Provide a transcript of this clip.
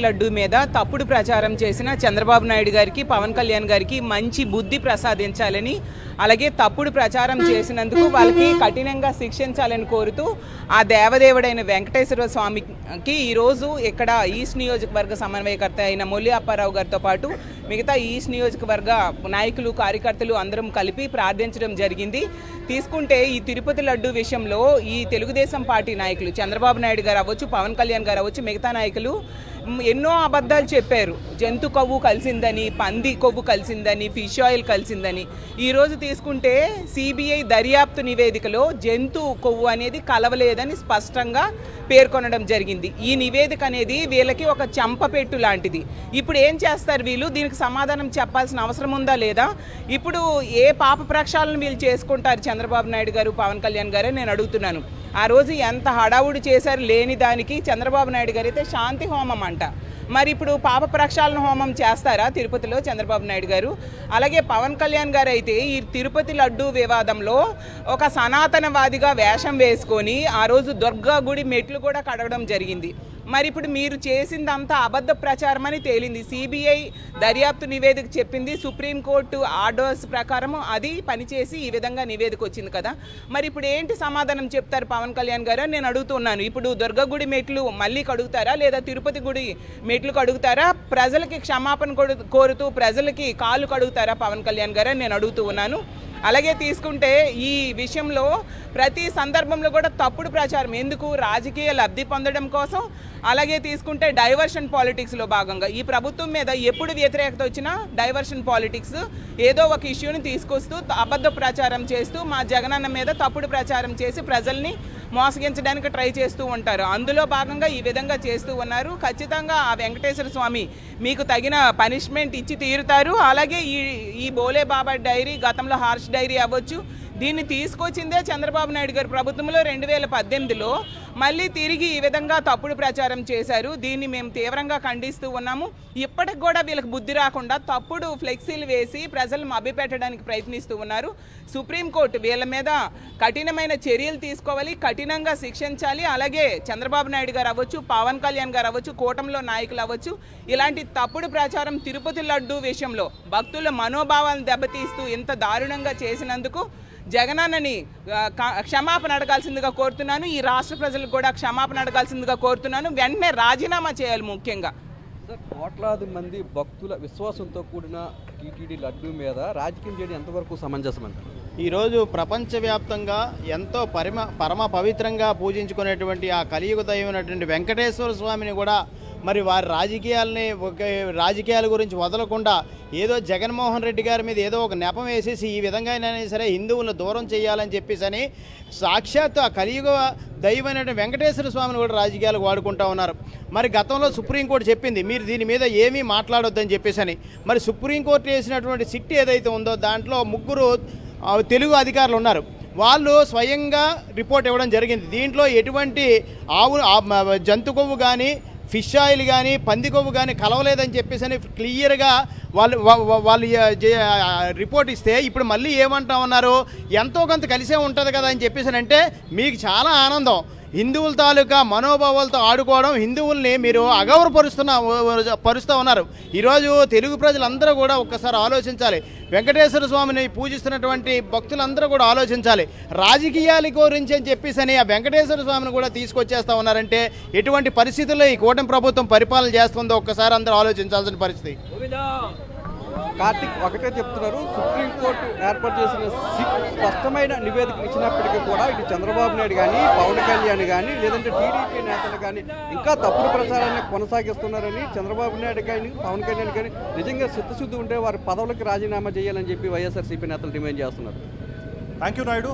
లడ్డు మీద తప్పుడు ప్రచారం చేసిన చంద్రబాబు నాయుడు గారికి, పవన్ కళ్యాణ్ గారికి మంచి బుద్ధి ప్రసాదించాలని, అలాగే తప్పుడు ప్రచారం చేసినందుకు వాళ్ళకి కఠినంగా శిక్షించాలని కోరుతూ ఆ దేవదేవుడైన వెంకటేశ్వర స్వామికి ఈరోజు ఇక్కడ ఈస్ట్ నియోజకవర్గ సమన్వయకర్త అయిన మొల్లి అప్పారావు గారితో పాటు మిగతా ఈస్ట్ నియోజకవర్గ నాయకులు, కార్యకర్తలు అందరం కలిపి ప్రార్థించడం జరిగింది. తీసుకుంటే ఈ తిరుపతి లడ్డు విషయంలో ఈ తెలుగుదేశం పార్టీ నాయకులు చంద్రబాబు నాయుడు గారు అవ్వచ్చు, పవన్ కళ్యాణ్ గారు అవ్వచ్చు, మిగతా నాయకులు ఎన్నో అబద్ధాలు చెప్పారు. జంతు కొవ్వు కలిసిందని, పంది కొవ్వు కలిసిందని, ఫిష్ ఆయిల్ కలిసిందని. ఈరోజు తీసుకుంటే సిబిఐ దర్యాప్తు నివేదికలో జంతు కొవ్వు అనేది కలవలేదని స్పష్టంగా పేర్కొనడం జరిగింది. ఈ నివేదిక అనేది వీళ్ళకి ఒక చెంపపెట్టు లాంటిది. ఇప్పుడు ఏం చేస్తారు వీళ్ళు? దీనికి సమాధానం చెప్పాల్సిన అవసరం ఉందా లేదా? ఇప్పుడు ఏ పాప ప్రక్షాళన వీళ్ళు చేసుకుంటారు చంద్రబాబు నాయుడు గారు, పవన్ కళ్యాణ్ గారే నేను అడుగుతున్నాను. ఆ రోజు ఎంత హడావుడి చేశారు లేని దానికి చంద్రబాబు నాయుడు గారు అయితే శాంతి హోమం అంట. మరి ఇప్పుడు పాప ప్రక్షాళన హోమం చేస్తారా తిరుపతిలో చంద్రబాబు నాయుడు గారు? అలాగే పవన్ కళ్యాణ్ గారు అయితే ఈ తిరుపతి లడ్డు వివాదంలో ఒక సనాతనవాదిగా వేషం వేసుకొని ఆ రోజు దుర్గా గుడి మెట్లు కూడా కడగడం జరిగింది. మరి ఇప్పుడు మీరు చేసిందంతా అబద్ధ ప్రచారం అని తేలింది. సిబిఐ దర్యాప్తు నివేదిక చెప్పింది, సుప్రీంకోర్టు ఆర్డర్స్ ప్రకారం అది పనిచేసి ఈ విధంగా నివేదిక వచ్చింది కదా. మరి ఇప్పుడు ఏంటి సమాధానం చెప్తారు పవన్ కళ్యాణ్ గారు నేను అడుగుతున్నాను. ఇప్పుడు దుర్గా గుడి మెట్లు మళ్ళీ కడుగుతారా లేదా తిరుపతి గుడి మెట్లు కడుగుతారా? ప్రజలకి క్షమాపణ కోరుతూ ప్రజలకి కాళ్ళు కడుగుతారా పవన్ కళ్యాణ్ గారు నేను అడుగుతూ ఉన్నాను. అలాగే తీసుకుంటే ఈ విషయంలో ప్రతి సందర్భంలో కూడా తప్పుడు ప్రచారం ఎందుకు? రాజకీయ లబ్ధి పొందడం కోసం. అలాగే తీసుకుంటే డైవర్షన్ పాలిటిక్స్లో భాగంగా ఈ ప్రభుత్వం మీద ఎప్పుడు వ్యతిరేకత వచ్చినా డైవర్షన్ పాలిటిక్స్ ఏదో ఒక ఇష్యూని తీసుకొస్తూ అబద్ధ ప్రచారం చేస్తూ మా జగనన్న మీద తప్పుడు ప్రచారం చేసి ప్రజల్ని మోసగించడానికి ట్రై చేస్తూ ఉంటారు. అందులో భాగంగా ఈ విధంగా చేస్తూ ఉన్నారు. ఖచ్చితంగా ఆ వెంకటేశ్వర స్వామి మీకు తగిన పనిష్మెంట్ ఇచ్చి తీరుతారు. అలాగే ఈ బోలే బాబా డైరీ, గతంలో హార్ష్ డైరీ అవ్వచ్చు, దీన్ని తీసుకొచ్చిందే చంద్రబాబు నాయుడు గారి ప్రభుత్వంలో 2018లో. మళ్ళీ తిరిగి ఈ విధంగా తప్పుడు ప్రచారం చేశారు. దీన్ని మేము తీవ్రంగా ఖండిస్తూ ఉన్నాము. ఇప్పటికి కూడా వీళ్ళకి బుద్ధి రాకుండా తప్పుడు ఫ్లెక్సీలు వేసి ప్రజలను మభ్యపెట్టడానికి ప్రయత్నిస్తూ ఉన్నారు. సుప్రీంకోర్టు వీళ్ళ మీద కఠినమైన చర్యలు తీసుకోవాలి, కఠినంగా శిక్షించాలి. అలాగే చంద్రబాబు నాయుడు గారు అవ్వచ్చు, పవన్ కళ్యాణ్ గారు అవ్వచ్చు, కూటమిలో నాయకులు అవ్వచ్చు, ఇలాంటి తప్పుడు ప్రచారం తిరుపతి లడ్డు విషయంలో భక్తుల మనోభావాలను దెబ్బతీస్తూ ఇంత దారుణంగా చేసినందుకు జగనన్నని క్షమాపణ అడగాల్సిందిగా కోరుతున్నాను. ఈ రాష్ట్ర ప్రజలకు కూడా క్షమాపణ అడగాల్సిందిగా కోరుతున్నాను. వెంటనే రాజీనామా చేయాలి. ముఖ్యంగా కోట్లాది మంది భక్తుల విశ్వాసంతో కూడిన టీటీడీ లడ్డు మీద రాజకీయం చేయడం ఎంతవరకు సమంజసం అంటారు? ఈరోజు ప్రపంచవ్యాప్తంగా ఎంతో పరమ పవిత్రంగా పూజించుకునేటువంటి ఆ కలియుగ దైవమైనటువంటి వెంకటేశ్వర స్వామిని కూడా మరి వారి రాజకీయాల గురించి వదలకుండా ఏదో జగన్మోహన్ రెడ్డి గారి మీద ఏదో ఒక నెపం వేసేసి ఈ విధంగా అయినా సరే హిందువులను దూరం చేయాలని చెప్పేసి సాక్షాత్తు ఆ కలియుగ దైవమైనటువంటి వెంకటేశ్వర స్వామిని కూడా రాజకీయాలకు వాడుకుంటూ ఉన్నారు. మరి గతంలో సుప్రీంకోర్టు చెప్పింది మీరు దీని మీద ఏమీ మాట్లాడొద్దని చెప్పేసి. మరి సుప్రీంకోర్టు వేసినటువంటి సిట్ ఏదైతే ఉందో దాంట్లో 3 తెలుగు అధికారులు ఉన్నారు. వాళ్ళు స్వయంగా రిపోర్ట్ ఇవ్వడం జరిగింది. దీంట్లో ఎటువంటి జంతు కొవ్వు కానీ, ఫిష్ ఆయిల్ కానీ, పంది కొవ్వు కానీ కలవలేదని చెప్పేసి క్లియర్గా వాళ్ళు రిపోర్ట్ ఇస్తే ఇప్పుడు మళ్ళీ ఏమంటా ఉన్నారు, ఎంతో కొంత కలిసే ఉంటుంది కదా అని చెప్పేసి అంటే మీకు చాలా ఆనందం. హిందువుల తాలూకా మనోభావాలతో ఆడుకోవడం, హిందువుల్ని మీరు పరుస్తూ ఉన్నారు. ఈరోజు తెలుగు ప్రజలందరూ కూడా ఒక్కసారి ఆలోచించాలి. వెంకటేశ్వర స్వామిని పూజిస్తున్నటువంటి భక్తులందరూ కూడా ఆలోచించాలి. రాజకీయాల గురించి అని చెప్పేసి ఆ వెంకటేశ్వర స్వామిని కూడా తీసుకొచ్చేస్తూ ఉన్నారంటే ఎటువంటి పరిస్థితుల్లో ఈ కూటమి ప్రభుత్వం పరిపాలన చేస్తుందో ఒక్కసారి అందరూ ఆలోచించాల్సిన పరిస్థితి. కార్తిక్ ఒకటే చెప్తున్నారు, సుప్రీంకోర్టు ఏర్పాటు చేసిన స్పష్టమైన నివేదిక ఇచ్చినప్పటికీ కూడా ఇటు చంద్రబాబు నాయుడు కానీ, పవన్ కళ్యాణ్ కానీ, లేదంటే టీడీపీ నేతలు కానీ ఇంకా తప్పుడు ప్రచారాన్ని కొనసాగిస్తున్నారని, చంద్రబాబు నాయుడు కానీ, పవన్ కళ్యాణ్ కానీ నిజంగా చిత్తశుద్ధి ఉంటే వారి పదవులకు రాజీనామా చేయాలని చెప్పి వైఎస్ఆర్సీపీ నేతలు డిమాండ్ చేస్తున్నారు. Thank you Naidu.